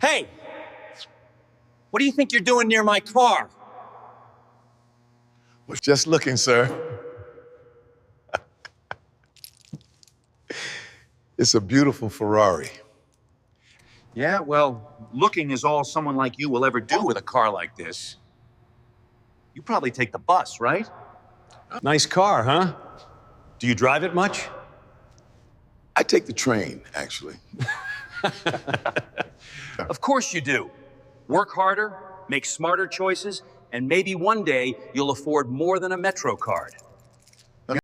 Hey, what do you think you're doing near my car? Was just looking, sir. It's a beautiful Ferrari. Yeah, well, looking is all someone like you will ever do with a car like this. You probably take the bus, right? Nice car, huh? Do you drive it much? I take the train, actually. Of course you do. Work harder, make smarter choices, and maybe one day you'll afford more than a Metro card.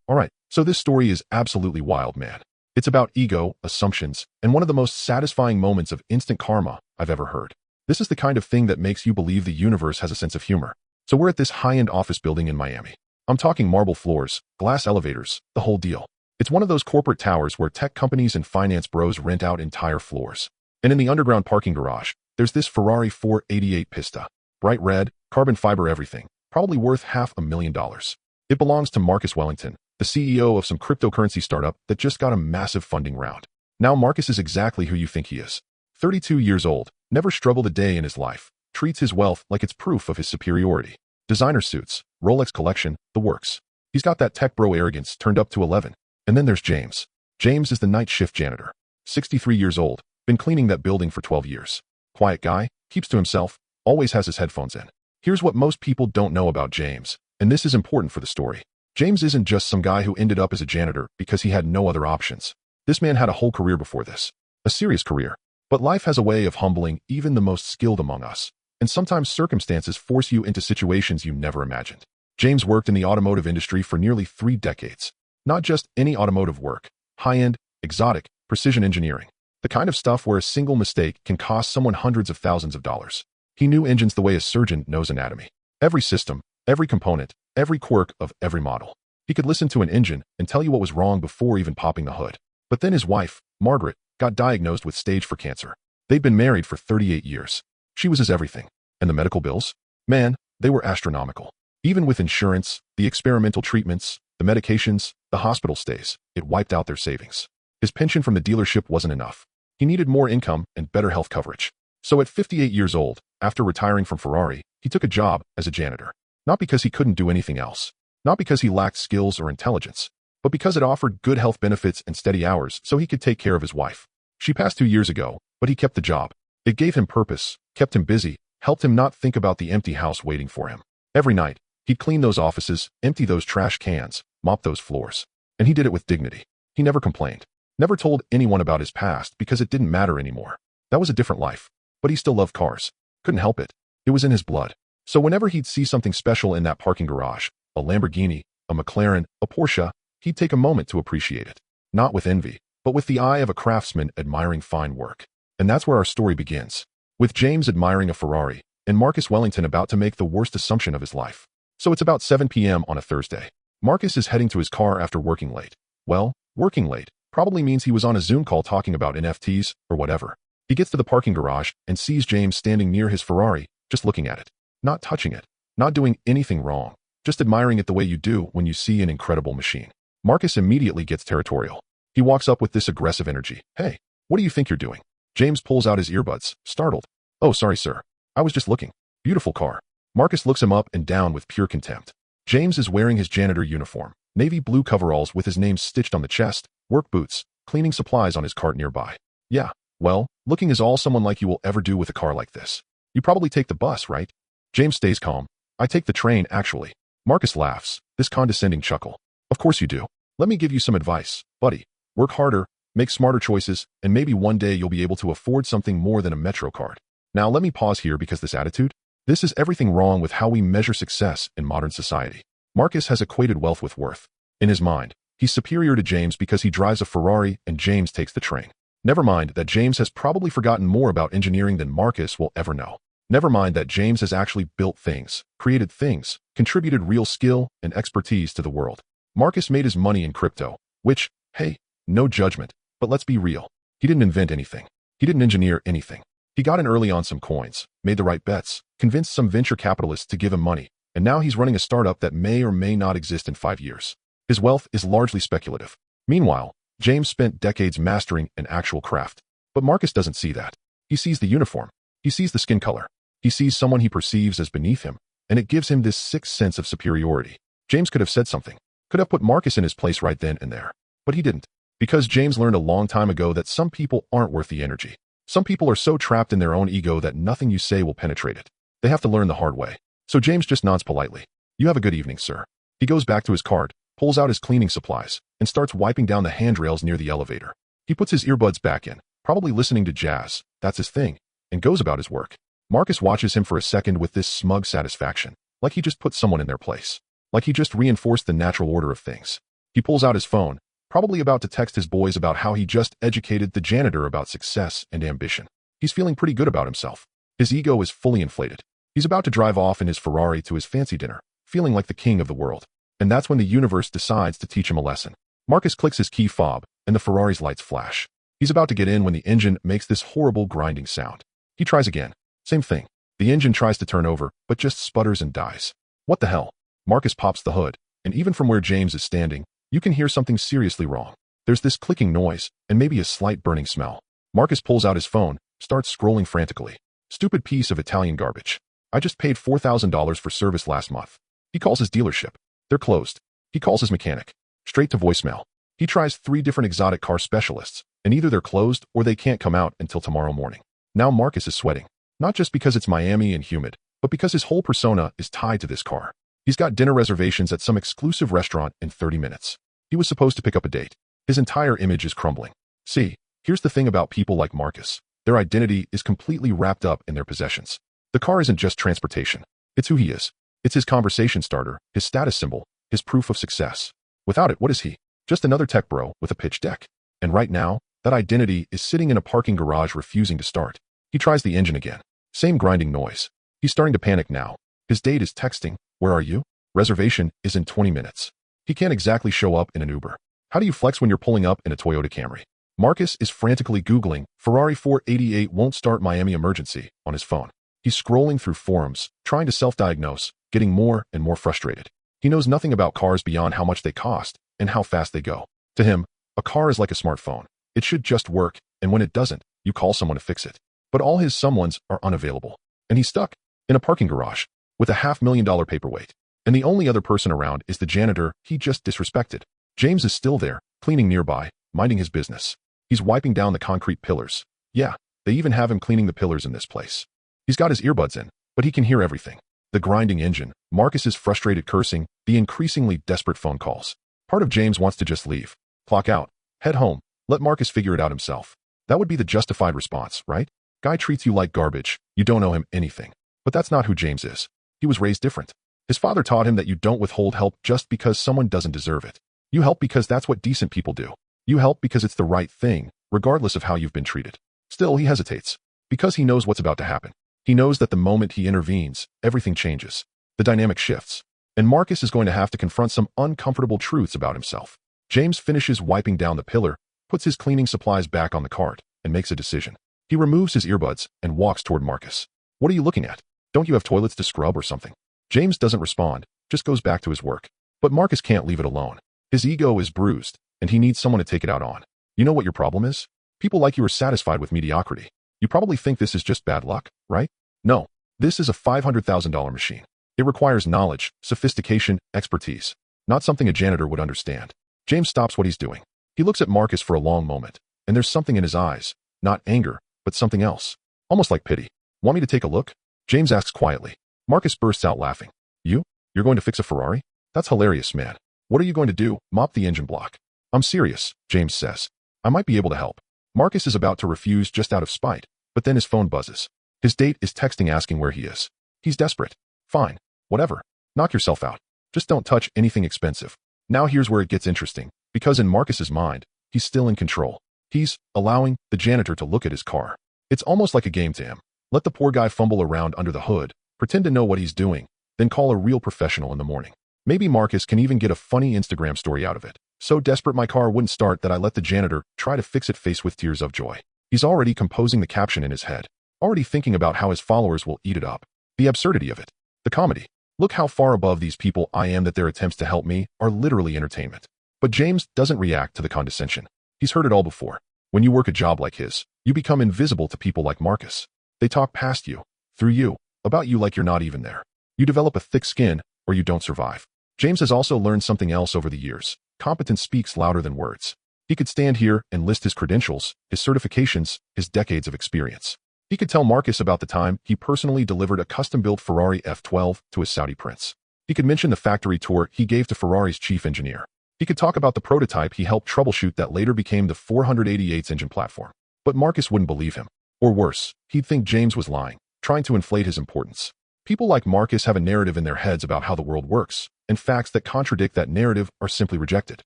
All right, so this story is absolutely wild, man. It's about ego, assumptions, and one of the most satisfying moments of instant karma I've ever heard. This is the kind of thing that makes you believe the universe has a sense of humor. So we're at this high-end office building in Miami. I'm talking marble floors, glass elevators, the whole deal. It's one of those corporate towers where tech companies and finance bros rent out entire floors. And in the underground parking garage, there's this Ferrari 488 Pista. Bright red, carbon fiber everything, probably worth $500,000. It belongs to Marcus Wellington, the CEO of some cryptocurrency startup that just got a massive funding round. Now Marcus is exactly who you think he is. 32 years old, never struggled a day in his life, treats his wealth like it's proof of his superiority. Designer suits, Rolex collection, the works. He's got that tech bro arrogance turned up to 11. And then there's James. James is the night shift janitor. 63 years old, been cleaning that building for 12 years. Quiet guy, keeps to himself, always has his headphones in. Here's what most people don't know about James, and this is important for the story. James isn't just some guy who ended up as a janitor because he had no other options. This man had a whole career before this. A serious career. But life has a way of humbling even the most skilled among us. And sometimes circumstances force you into situations you never imagined. James worked in the automotive industry for nearly 3 decades. Not just any automotive work. High-end, exotic, precision engineering. The kind of stuff where a single mistake can cost someone hundreds of thousands of dollars. He knew engines the way a surgeon knows anatomy. Every system, every component, every quirk of every model. He could listen to an engine and tell you what was wrong before even popping the hood. But then his wife, Margaret, got diagnosed with stage 4 cancer. They'd been married for 38 years. She was his everything. And the medical bills? Man, they were astronomical. Even with insurance, the experimental treatments, the medications, the hospital stays, it wiped out their savings. His pension from the dealership wasn't enough. He needed more income and better health coverage. So at 58 years old, after retiring from Ferrari, he took a job as a janitor. Not because he couldn't do anything else. Not because he lacked skills or intelligence. But because it offered good health benefits and steady hours so he could take care of his wife. She passed 2 years ago, but he kept the job. It gave him purpose, kept him busy, helped him not think about the empty house waiting for him. Every night, he'd clean those offices, empty those trash cans, mop those floors. And he did it with dignity. He never complained. Never told anyone about his past because it didn't matter anymore. That was a different life. But he still loved cars. Couldn't help it. It was in his blood. So whenever he'd see something special in that parking garage, a Lamborghini, a McLaren, a Porsche, he'd take a moment to appreciate it. Not with envy, but with the eye of a craftsman admiring fine work. And that's where our story begins. With James admiring a Ferrari, and Marcus Wellington about to make the worst assumption of his life. So it's about 7 p.m. on a Thursday. Marcus is heading to his car after working late. Well, working late probably means he was on a Zoom call talking about NFTs or whatever. He gets to the parking garage and sees James standing near his Ferrari, just looking at it. Not touching it. Not doing anything wrong. Just admiring it the way you do when you see an incredible machine. Marcus immediately gets territorial. He walks up with this aggressive energy. Hey, what do you think you're doing? James pulls out his earbuds, startled. Oh, sorry, sir. I was just looking. Beautiful car. Marcus looks him up and down with pure contempt. James is wearing his janitor uniform, navy blue coveralls with his name stitched on the chest, work boots, cleaning supplies on his cart nearby. Yeah, well, looking is all someone like you will ever do with a car like this. You probably take the bus, right? James stays calm. I take the train, actually. Marcus laughs, this condescending chuckle. Of course you do. Let me give you some advice, buddy. Work harder, make smarter choices, and maybe one day you'll be able to afford something more than a Metro card. Now let me pause here because this attitude, this is everything wrong with how we measure success in modern society. Marcus has equated wealth with worth. In his mind, he's superior to James because he drives a Ferrari and James takes the train. Never mind that James has probably forgotten more about engineering than Marcus will ever know. Never mind that James has actually built things, created things, contributed real skill and expertise to the world. Marcus made his money in crypto, which, hey, no judgment, but let's be real. He didn't invent anything. He didn't engineer anything. He got in early on some coins, made the right bets, convinced some venture capitalists to give him money, and now he's running a startup that may or may not exist in 5 years. His wealth is largely speculative. Meanwhile, James spent decades mastering an actual craft. But Marcus doesn't see that. He sees the uniform. He sees the skin color. He sees someone he perceives as beneath him, and it gives him this sick sense of superiority. James could have said something, could have put Marcus in his place right then and there, but he didn't. Because James learned a long time ago that some people aren't worth the energy. Some people are so trapped in their own ego that nothing you say will penetrate it. They have to learn the hard way. So James just nods politely. You have a good evening, sir. He goes back to his cart, pulls out his cleaning supplies, and starts wiping down the handrails near the elevator. He puts his earbuds back in, probably listening to jazz, that's his thing, and goes about his work. Marcus watches him for a second with this smug satisfaction, like he just put someone in their place, like he just reinforced the natural order of things. He pulls out his phone, probably about to text his boys about how he just educated the janitor about success and ambition. He's feeling pretty good about himself. His ego is fully inflated. He's about to drive off in his Ferrari to his fancy dinner, feeling like the king of the world. And that's when the universe decides to teach him a lesson. Marcus clicks his key fob, and the Ferrari's lights flash. He's about to get in when the engine makes this horrible grinding sound. He tries again. Same thing. The engine tries to turn over, but just sputters and dies. What the hell? Marcus pops the hood, and even from where James is standing, you can hear something seriously wrong. There's this clicking noise, and maybe a slight burning smell. Marcus pulls out his phone, starts scrolling frantically. Stupid piece of Italian garbage. I just paid $4,000 for service last month. He calls his dealership. They're closed. He calls his mechanic. Straight to voicemail. He tries 3 different exotic car specialists, and either they're closed or they can't come out until tomorrow morning. Now Marcus is sweating. Not just because it's Miami and humid, but because his whole persona is tied to this car. He's got dinner reservations at some exclusive restaurant in 30 minutes. He was supposed to pick up a date. His entire image is crumbling. See, here's the thing about people like Marcus. Their identity is completely wrapped up in their possessions. The car isn't just transportation. It's who he is. It's his conversation starter, his status symbol, his proof of success. Without it, what is he? Just another tech bro with a pitch deck. And right now, that identity is sitting in a parking garage refusing to start. He tries the engine again. Same grinding noise. He's starting to panic now. His date is texting, "Where are you? Reservation is in 20 minutes. He can't exactly show up in an Uber. How do you flex when you're pulling up in a Toyota Camry? Marcus is frantically Googling Ferrari 488 won't start Miami emergency on his phone. He's scrolling through forums, trying to self-diagnose, getting more and more frustrated. He knows nothing about cars beyond how much they cost and how fast they go. To him, a car is like a smartphone. It should just work, and when it doesn't, you call someone to fix it. But all his someones are unavailable, and he's stuck in a parking garage with a $500,000 paperweight. And the only other person around is the janitor he just disrespected. James is still there, cleaning nearby, minding his business. He's wiping down the concrete pillars. Yeah, they even have him cleaning the pillars in this place. He's got his earbuds in, but he can hear everything. The grinding engine, Marcus's frustrated cursing, the increasingly desperate phone calls. Part of James wants to just leave, clock out, head home, let Marcus figure it out himself. That would be the justified response, right? Guy treats you like garbage, you don't owe him anything. But that's not who James is. He was raised different. His father taught him that you don't withhold help just because someone doesn't deserve it. You help because that's what decent people do. You help because it's the right thing, regardless of how you've been treated. Still, he hesitates. Because he knows what's about to happen. He knows that the moment he intervenes, everything changes. The dynamic shifts. And Marcus is going to have to confront some uncomfortable truths about himself. James finishes wiping down the pillar, puts his cleaning supplies back on the cart, and makes a decision. He removes his earbuds and walks toward Marcus. What are you looking at? Don't you have toilets to scrub or something? James doesn't respond, just goes back to his work. But Marcus can't leave it alone. His ego is bruised, and he needs someone to take it out on. You know what your problem is? People like you are satisfied with mediocrity. You probably think this is just bad luck, right? No, this is a $500,000 machine. It requires knowledge, sophistication, expertise. Not something a janitor would understand. James stops what he's doing. He looks at Marcus for a long moment, and there's something in his eyes. Not anger, but something else. Almost like pity. Want me to take a look? James asks quietly. Marcus bursts out laughing. You're going to fix a Ferrari? That's hilarious, man. What are you going to do? Mop the engine block. I'm serious, James says. I might be able to help. Marcus is about to refuse just out of spite, but then his phone buzzes. His date is texting asking where he is. He's desperate. Fine. Whatever. Knock yourself out. Just don't touch anything expensive. Now here's where it gets interesting, because in Marcus's mind, he's still in control. He's allowing the janitor to look at his car. It's almost like a game to him. Let the poor guy fumble around under the hood, pretend to know what he's doing, then call a real professional in the morning. Maybe Marcus can even get a funny Instagram story out of it. So desperate my car wouldn't start that I let the janitor try to fix it, face with tears of joy. He's already composing the caption in his head. Already thinking about how his followers will eat it up. The absurdity of it. The comedy. Look how far above these people I am that their attempts to help me are literally entertainment. But James doesn't react to the condescension. He's heard it all before. When you work a job like his, you become invisible to people like Marcus. They talk past you, through you, about you like you're not even there. You develop a thick skin, or you don't survive. James has also learned something else over the years. Competence speaks louder than words. He could stand here and list his credentials, his certifications, his decades of experience. He could tell Marcus about the time he personally delivered a custom-built Ferrari F12 to his Saudi prince. He could mention the factory tour he gave to Ferrari's chief engineer. He could talk about the prototype he helped troubleshoot that later became the 488's engine platform. But Marcus wouldn't believe him. Or worse, he'd think James was lying, trying to inflate his importance. People like Marcus have a narrative in their heads about how the world works, and facts that contradict that narrative are simply rejected.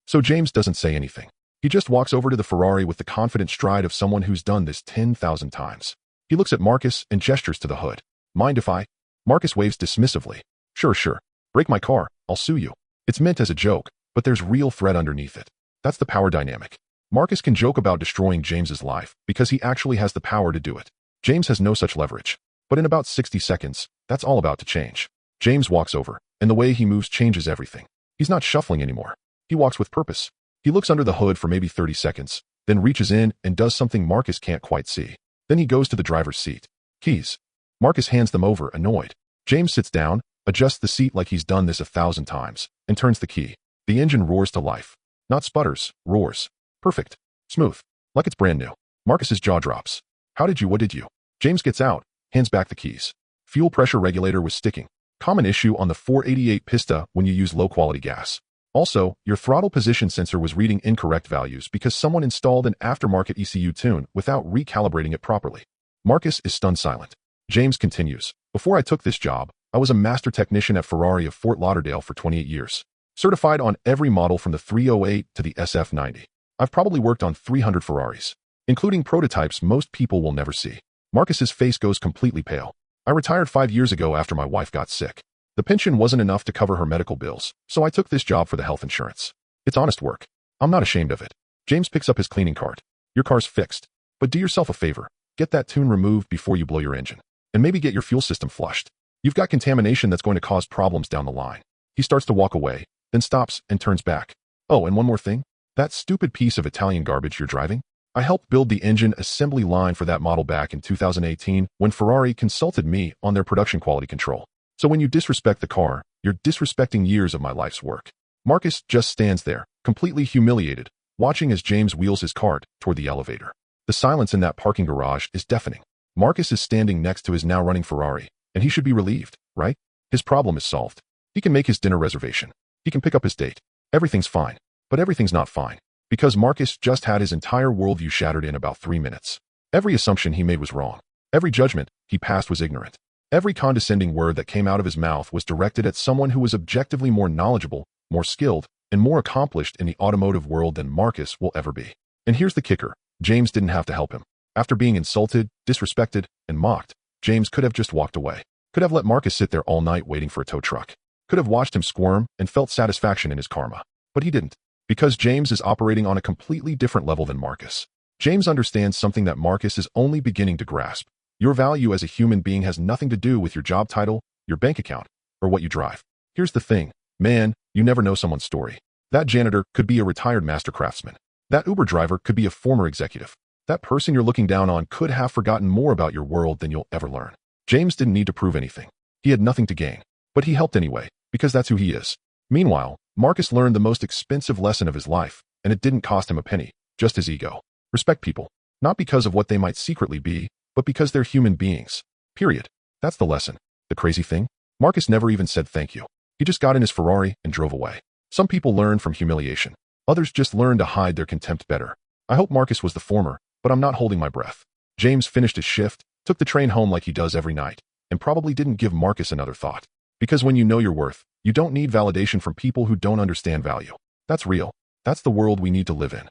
So James doesn't say anything. He just walks over to the Ferrari with the confident stride of someone who's done this 10,000 times. He looks at Marcus and gestures to the hood. Mind if I? Marcus waves dismissively. Sure. Break my car, I'll sue you. It's meant as a joke, but there's real threat underneath it. That's the power dynamic. Marcus can joke about destroying James's life because he actually has the power to do it. James has no such leverage. But in about 60 seconds, that's all about to change. James walks over, and the way he moves changes everything. He's not shuffling anymore. He walks with purpose. He looks under the hood for maybe 30 seconds, then reaches in and does something Marcus can't quite see. Then he goes to the driver's seat. Keys. Marcus hands them over, annoyed. James sits down, adjusts the seat like he's done this 1,000 times, and turns the key. The engine roars to life. Not sputters, roars. Perfect. Smooth. Like it's brand new. Marcus's jaw drops. What did you? James gets out, hands back the keys. Fuel pressure regulator was sticking. Common issue on the 488 Pista when you use low-quality gas. Also, your throttle position sensor was reading incorrect values because someone installed an aftermarket ECU tune without recalibrating it properly. Marcus is stunned silent. James continues. Before I took this job, I was a master technician at Ferrari of Fort Lauderdale for 28 years. Certified on every model from the 308 to the SF90. I've probably worked on 300 Ferraris, including prototypes most people will never see. Marcus's face goes completely pale. I retired 5 years ago after my wife got sick. The pension wasn't enough to cover her medical bills, so I took this job for the health insurance. It's honest work. I'm not ashamed of it. James picks up his cleaning cart. Your car's fixed. But do yourself a favor. Get that tune removed before you blow your engine. And maybe get your fuel system flushed. You've got contamination that's going to cause problems down the line. He starts to walk away, then stops and turns back. Oh, and one more thing. That stupid piece of Italian garbage you're driving? I helped build the engine assembly line for that model back in 2018 when Ferrari consulted me on their production quality control. So when you disrespect the car, you're disrespecting years of my life's work. Marcus just stands there, completely humiliated, watching as James wheels his cart toward the elevator. The silence in that parking garage is deafening. Marcus is standing next to his now running Ferrari, and he should be relieved, right? His problem is solved. He can make his dinner reservation. He can pick up his date. Everything's fine. But everything's not fine. Because Marcus just had his entire worldview shattered in about 3 minutes. Every assumption he made was wrong. Every judgment he passed was ignorant. Every condescending word that came out of his mouth was directed at someone who was objectively more knowledgeable, more skilled, and more accomplished in the automotive world than Marcus will ever be. And here's the kicker. James didn't have to help him. After being insulted, disrespected, and mocked, James could have just walked away. Could have let Marcus sit there all night waiting for a tow truck. Could have watched him squirm and felt satisfaction in his karma. But he didn't. Because James is operating on a completely different level than Marcus. James understands something that Marcus is only beginning to grasp. Your value as a human being has nothing to do with your job title, your bank account, or what you drive. Here's the thing. Man, you never know someone's story. That janitor could be a retired master craftsman. That Uber driver could be a former executive. That person you're looking down on could have forgotten more about your world than you'll ever learn. James didn't need to prove anything. He had nothing to gain. But he helped anyway, because that's who he is. Meanwhile, Marcus learned the most expensive lesson of his life, and it didn't cost him a penny, just his ego. Respect people. Not because of what they might secretly be, but because they're human beings. Period. That's the lesson. The crazy thing? Marcus never even said thank you. He just got in his Ferrari and drove away. Some people learn from humiliation. Others just learn to hide their contempt better. I hope Marcus was the former, but I'm not holding my breath. James finished his shift, took the train home like he does every night, and probably didn't give Marcus another thought. Because when you know your worth, you don't need validation from people who don't understand value. That's real. That's the world we need to live in.